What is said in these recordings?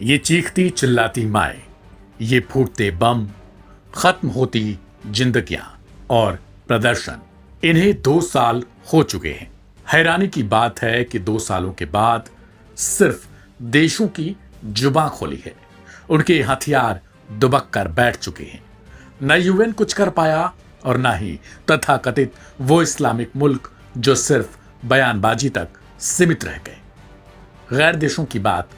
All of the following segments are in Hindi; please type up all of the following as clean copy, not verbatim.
ये चीखती चिल्लाती माएं, ये फूटते बम, खत्म होती जिंदगियां और प्रदर्शन, इन्हें 2 साल हो चुके हैं। हैरानी की बात है कि 2 सालों के बाद सिर्फ देशों की जुबां खोली है, उनके हथियार दुबक कर बैठ चुके हैं। न यूएन कुछ कर पाया और न ही तथाकथित वो इस्लामिक मुल्क जो सिर्फ बयानबाजी तक सीमित रह गए। गैर देशों की बात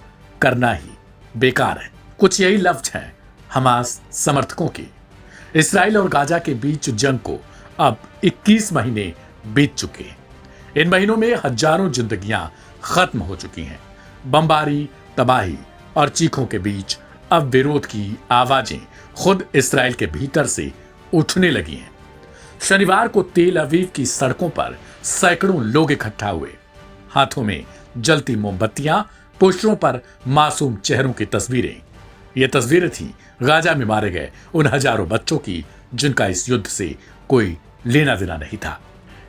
करना ही बेकार है। कुछ यही लफ्ज हैं हमास समर्थकों की। इसराइल और गाजा के बीच जंग को अब 21 महीने बीत चुके हैं। इन महीनों में हजारों जिंदगियां खत्म हो चुकी हैं। बमबारी, तबाही और चीखों के बीच अब विरोध की आवाजें खुद इसराइल के भीतर से उठने लगी हैं। शनिवार को तेल अवीव की सड़कों पर सैकड़ों लोग इकट्ठा हुए, हाथों में जलती मोमबत्तियां, पोस्टरों पर मासूम चेहरों की तस्वीरें। ये तस्वीरें थी गाजा में मारे गए उन हजारों बच्चों की जिनका इस युद्ध से कोई लेना देना नहीं था।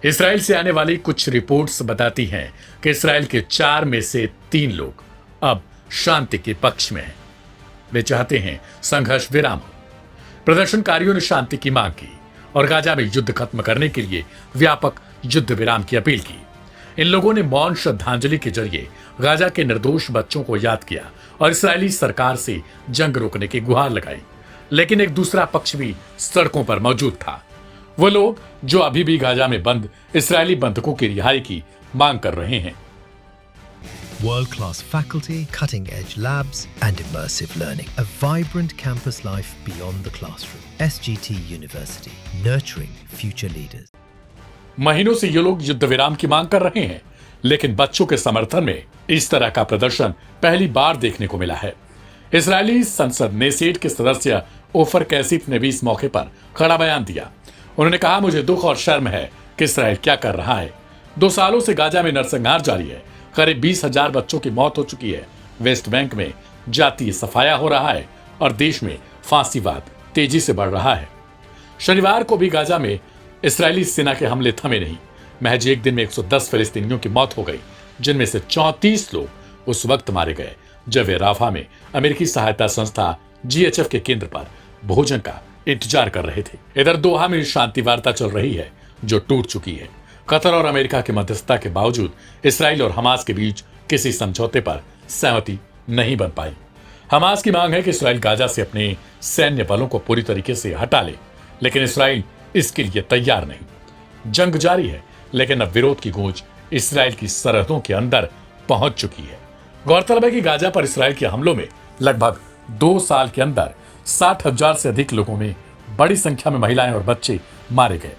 इसराइल से आने वाली कुछ रिपोर्ट्स बताती हैं कि इसराइल के 4 में से 3 लोग अब शांति के पक्ष में हैं। वे चाहते हैं संघर्ष विराम हो। प्रदर्शनकारियों ने शांति की मांग की और गाजा में युद्ध खत्म करने के लिए व्यापक युद्ध विराम की अपील की। इन लोगों ने मौन श्रद्धांजलि के जरिए गाजा के निर्दोष बच्चों को याद किया और इसराइली सरकार से जंग रोकने की गुहार लगाई। लेकिन एक दूसरा पक्ष भी सड़कों पर मौजूद था, वो लोग जो अभी भी गाजा में बंद इसराइली बंधकों की रिहाई की मांग कर रहे हैं। World-class faculty, cutting-edge labs and immersive learning. A vibrant campus life beyond the classroom. SGT University, nurturing future leaders. महीनों से ये लोग युद्ध विराम की मांग कर रहे हैं, लेकिन बच्चों के समर्थन में इस तरह का प्रदर्शन पहली बार देखने को मिला है। इजरायली संसद नेसेट के सदस्य ओफर कैसिफ ने भी इस मौके पर कड़ा बयान दिया। उन्होंने कहा, मुझे दुख और शर्म है कि इसराइल क्या कर रहा है। 2 सालों से गाजा में नरसंहार जारी है। करीब 20,000 बच्चों की मौत हो चुकी है। वेस्ट बैंक में जातीय सफाया हो रहा है और देश में फांसीवाद तेजी से बढ़ रहा है। शनिवार को भी गाजा में इस्राएली सेना के हमले थमे नहीं। महज एक दिन में 110 फिलिस्तीनियों की मौत हो गई, जिनमें से 34 लोग उस वक्त मारे गए जब वे राफा में अमेरिकी सहायता संस्था GHF के केंद्र पर भोजन का इंतजार कर रहे थे। इधर दोहा में शांति वार्ता चल रही है जो टूट चुकी है। कतर और अमेरिका की मध्यस्थता के बावजूद इसराइल और हमास के बीच किसी समझौते पर सहमति नहीं बन पाई। हमास की मांग है कि इसराइल गाजा से अपने सैन्य बलों को पूरी तरीके से हटा ले, लेकिन इसराइल इसके लिए तैयार नहीं। जंग जारी है, लेकिन अब विरोध की गूंज इसराइल की सरहदों के अंदर पहुंच चुकी है। गौरतलब है कि गाजा पर इसराइल के हमलों में लगभग 2 साल के अंदर 60,000 से अधिक लोगों में बड़ी संख्या में महिलाएं और बच्चे मारे गए।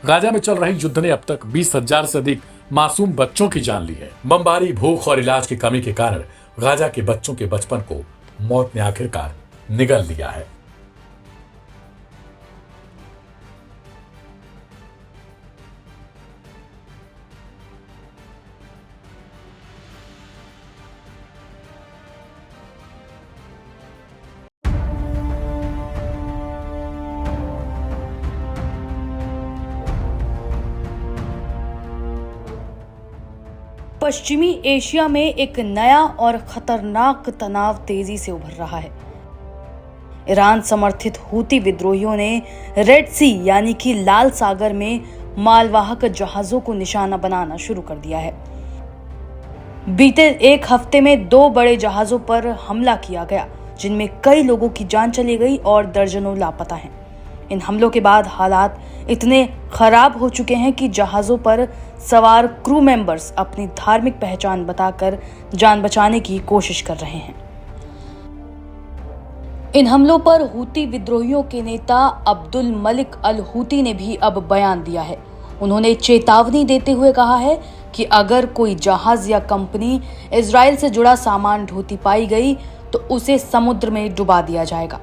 गाजा में चल रहे युद्ध ने अब तक 20,000 से अधिक मासूम बच्चों की जान ली है। बमबारी, भूख और इलाज की कमी के कारण गाजा के बच्चों के बचपन को मौत ने आखिरकार निगल लिया है। पश्चिमी एशिया में एक नया और खतरनाक तनाव तेजी से उभर रहा है। ईरान समर्थित हूती विद्रोहियों ने रेड सी यानी कि लाल सागर में मालवाहक जहाजों को निशाना बनाना शुरू कर दिया है। बीते एक हफ्ते में 2 बड़े जहाजों पर हमला किया गया, जिनमें कई लोगों की जान चली गई और दर्जनों लापता हैं। इन हमलों के बाद हालात इतने खराब हो चुके हैं कि जहाजों पर सवार क्रू मेंबर्स अपनी धार्मिक पहचान बताकर जान बचाने की कोशिश कर रहे हैं। इन हमलों पर हूती विद्रोहियों के नेता अब्दुल मलिक अल हूती ने भी अब बयान दिया है। उन्होंने चेतावनी देते हुए कहा है कि अगर कोई जहाज या कंपनी इजराइल से जुड़ा सामान ढोती पाई गई तो उसे समुद्र में डुबा दिया जाएगा।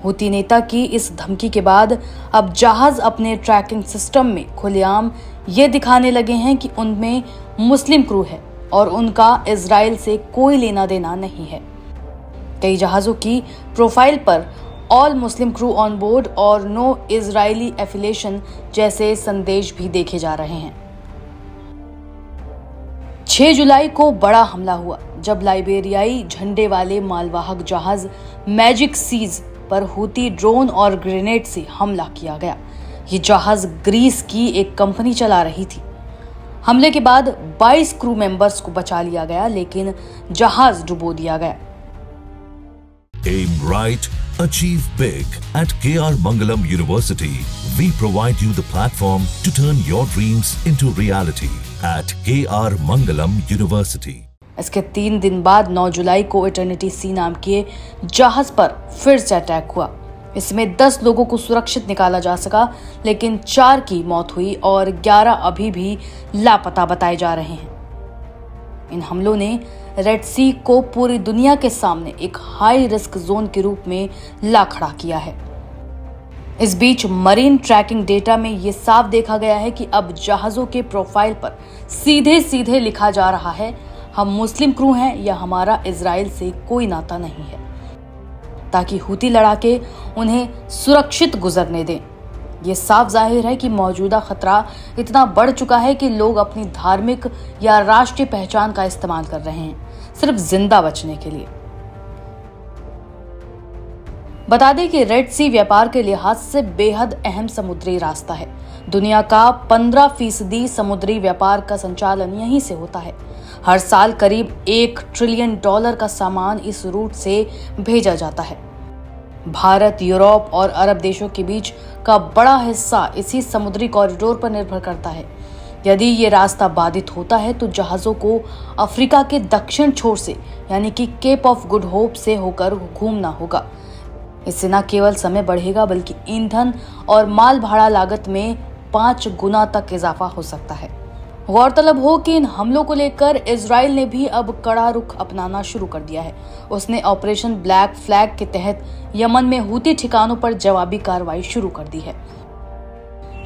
हूती नेता की इस धमकी के बाद अब जहाज अपने ट्रैकिंग सिस्टम में खुलेआम ये दिखाने लगे हैं कि उनमें मुस्लिम क्रू है और उनका इजराइल से कोई लेना देना नहीं है। कई जहाजों की प्रोफाइल पर all Muslim crew on board और नो इजरायली एफिलिएशन जैसे संदेश भी देखे जा रहे हैं। 6 जुलाई को बड़ा हमला हुआ जब लाइबेरियाई झंडे वाले मालवाहक जहाज मैजिक सीज पर हूती ड्रोन और ग्रेनेड से हमला किया गया। ये जहाज ग्रीस की एक कंपनी चला रही थी। हमले के बाद 22 क्रू मेंबर्स को बचा लिया गया, लेकिन जहाज डुबो दिया गया। Aim right, achieve big. At KR Mangalam University, we provide you the platform to turn your dreams into reality. At KR Mangalam University. इसके 3 दिन बाद 9 जुलाई को इटर्निटी सी नाम के जहाज पर फिर से अटैक हुआ। इसमें 10 लोगों को सुरक्षित निकाला जा सका, लेकिन 4 की मौत हुई और 11 अभी भी लापता बताए जा रहे हैं। इन हमलों ने रेड सी को पूरी दुनिया के सामने एक हाई रिस्क जोन के रूप में ला खड़ा किया है। इस बीच मरीन ट्रैकिंग डेटा में ये साफ देखा गया है कि अब जहाजों के प्रोफाइल पर सीधे सीधे लिखा जा रहा है, हम मुस्लिम क्रू हैं या हमारा इजराइल से कोई नाता नहीं है, ताकि हूती लड़ाके उन्हें सुरक्षित गुजरने दें। ये साफ जाहिर है कि मौजूदा खतरा इतना बढ़ चुका है कि लोग अपनी धार्मिक या राष्ट्रीय पहचान का इस्तेमाल कर रहे हैं, सिर्फ जिंदा बचने के लिए। बता दें कि रेड सी व्यापार के लिहाज से बेहद अहम समुद्री रास्ता है। दुनिया का 15% समुद्री व्यापार का संचालन यहीं से होता है। हर साल करीब $1 ट्रिलियन का सामान इस रूट से भेजा जाता है। भारत, यूरोप और अरब देशों के बीच का बड़ा हिस्सा इसी समुद्री कॉरिडोर पर निर्भर करता है। यदि ये रास्ता बाधित होता है तो जहाजों को अफ्रीका के दक्षिण छोर से यानी कि केप ऑफ गुड होप से होकर घूमना होगा। इससे न केवल समय बढ़ेगा बल्कि ईंधन और माल भाड़ा लागत में 5 गुना तक इजाफा हो सकता है। गौरतलब हो कि इन हमलों को लेकर इजराइल ने भी अब कड़ा रुख अपनाना शुरू कर दिया है। उसने ऑपरेशन ब्लैक फ्लैग के तहत यमन में हूती ठिकानों पर जवाबी कार्रवाई शुरू कर दी है।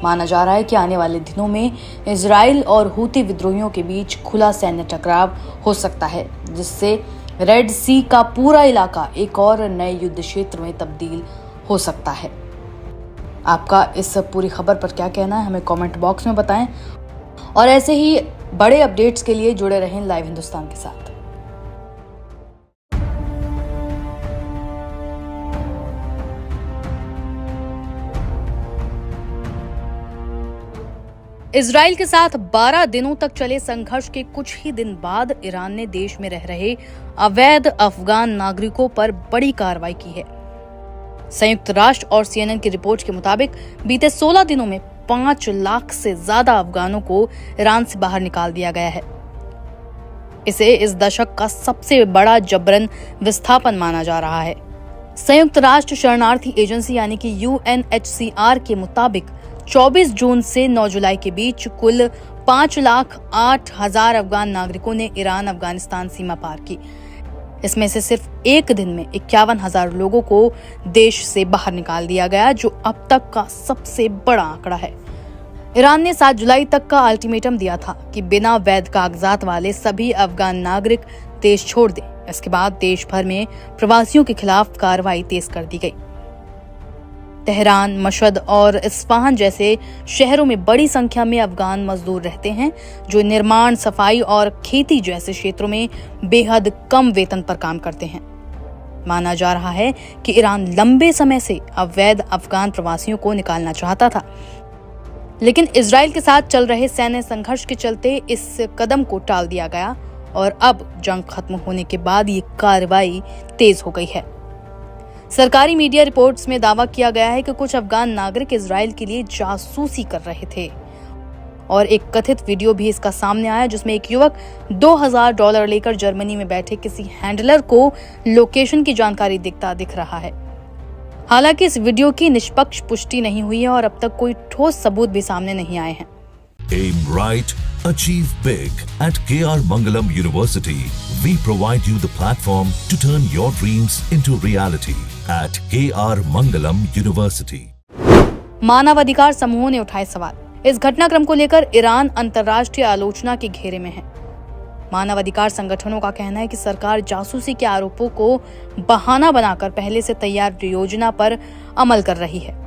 माना जा रहा है कि आने वाले दिनों में इजराइल और हूती विद्रोहियों के बीच खुला सैन्य टकराव हो सकता है, जिससे रेड सी का पूरा इलाका एक और नए युद्ध क्षेत्र में तब्दील हो सकता है। आपका इस पूरी खबर पर क्या कहना है, हमें कमेंट बॉक्स में बताएं और ऐसे ही बड़े अपडेट्स के लिए जुड़े रहें लाइव हिंदुस्तान के साथ। इजराइल के साथ 12 दिनों तक चले संघर्ष के कुछ ही दिन बाद ईरान ने देश में रह रहे अवैध अफगान नागरिकों पर बड़ी कार्रवाई की है। संयुक्त राष्ट्र और CNN की रिपोर्ट के मुताबिक बीते 16 दिनों में 5 लाख से ज्यादा अफगानों को ईरान से बाहर निकाल दिया गया है। इसे इस दशक का सबसे बड़ा जबरन विस्थापन माना जा रहा है। संयुक्त राष्ट्र शरणार्थी एजेंसी यानी कि UNHCR के मुताबिक 24 जून से 9 जुलाई के बीच कुल 5,08,000 अफगान नागरिकों ने ईरान अफगानिस्तान सीमा पार की। इसमें से सिर्फ एक दिन में 51,000 लोगों को देश से बाहर निकाल दिया गया, जो अब तक का सबसे बड़ा आंकड़ा है। ईरान ने 7 जुलाई तक का अल्टीमेटम दिया था कि बिना वैध कागजात वाले सभी अफगान नागरिक देश छोड़ दें। इसके बाद देश भर में प्रवासियों के खिलाफ कार्रवाई तेज कर दी गई। तेहरान, मशहद और इस्फहान जैसे शहरों में बड़ी संख्या में अफगान मजदूर रहते हैं, जो निर्माण, सफाई और खेती जैसे क्षेत्रों में बेहद कम वेतन पर काम करते हैं। माना जा रहा है कि ईरान लंबे समय से अवैध अफगान प्रवासियों को निकालना चाहता था, लेकिन इजराइल के साथ चल रहे सैन्य संघर्ष के चलते इस कदम को टाल दिया गया और अब जंग खत्म होने के बाद ये कार्रवाई तेज हो गई है। सरकारी मीडिया रिपोर्ट्स में दावा किया गया है कि कुछ अफगान नागरिक इजराइल के लिए जासूसी कर रहे थे और एक कथित वीडियो भी इसका सामने आया, जिसमें एक युवक $2,000 लेकर जर्मनी में बैठे किसी हैंडलर को लोकेशन की जानकारी दिख रहा है। हालांकि इस वीडियो की निष्पक्ष पुष्टि नहीं हुई है और अब तक कोई ठोस सबूत भी सामने नहीं आए हैं। Aim right, achieve big. At KR Mangalam University, we provide you the platform to turn your dreams into reality. At KR Mangalam University. मानवाधिकार समूहों ने उठाए सवाल। इस घटनाक्रम को लेकर ईरान अंतर्राष्ट्रीय आलोचना के घेरे में है। मानवाधिकार संगठनों का कहना है कि सरकार जासूसी के आरोपों को बहाना बनाकर पहले से तैयार योजना पर अमल कर रही है।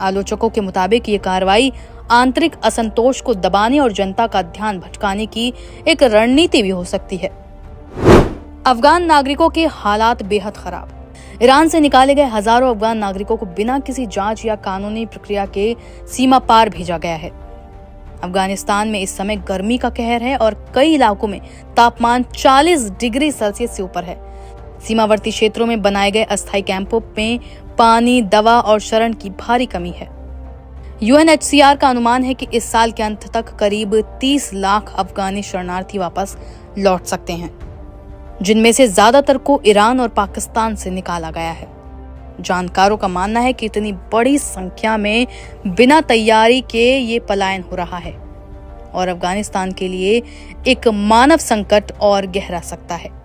आलोचकों के मुताबिक ये कार्रवाई आंतरिक असंतोष को दबाने और जनता का ध्यान भटकाने की एक रणनीति भी हो सकती है। अफगान नागरिकों के हालात बेहद खराब। ईरान से निकाले गए हजारों अफगान नागरिकों को बिना किसी जांच या कानूनी प्रक्रिया के सीमा पार भेजा गया है। अफगानिस्तान में इस समय गर्मी का कहर है और कई इलाकों में तापमान 40 डिग्री सेल्सियस से ऊपर है। सीमावर्ती क्षेत्रों में बनाए गए अस्थायी कैंपों में पानी, दवा और शरण की भारी कमी है। UNHCR का अनुमान है कि इस साल के अंत तक करीब 30 लाख अफगानी शरणार्थी वापस लौट सकते हैं, जिनमें से ज्यादातर को ईरान और पाकिस्तान से निकाला गया है। जानकारों का मानना है कि इतनी बड़ी संख्या में बिना तैयारी के ये पलायन हो रहा है और अफगानिस्तान के लिए एक मानव संकट और गहरा सकता है।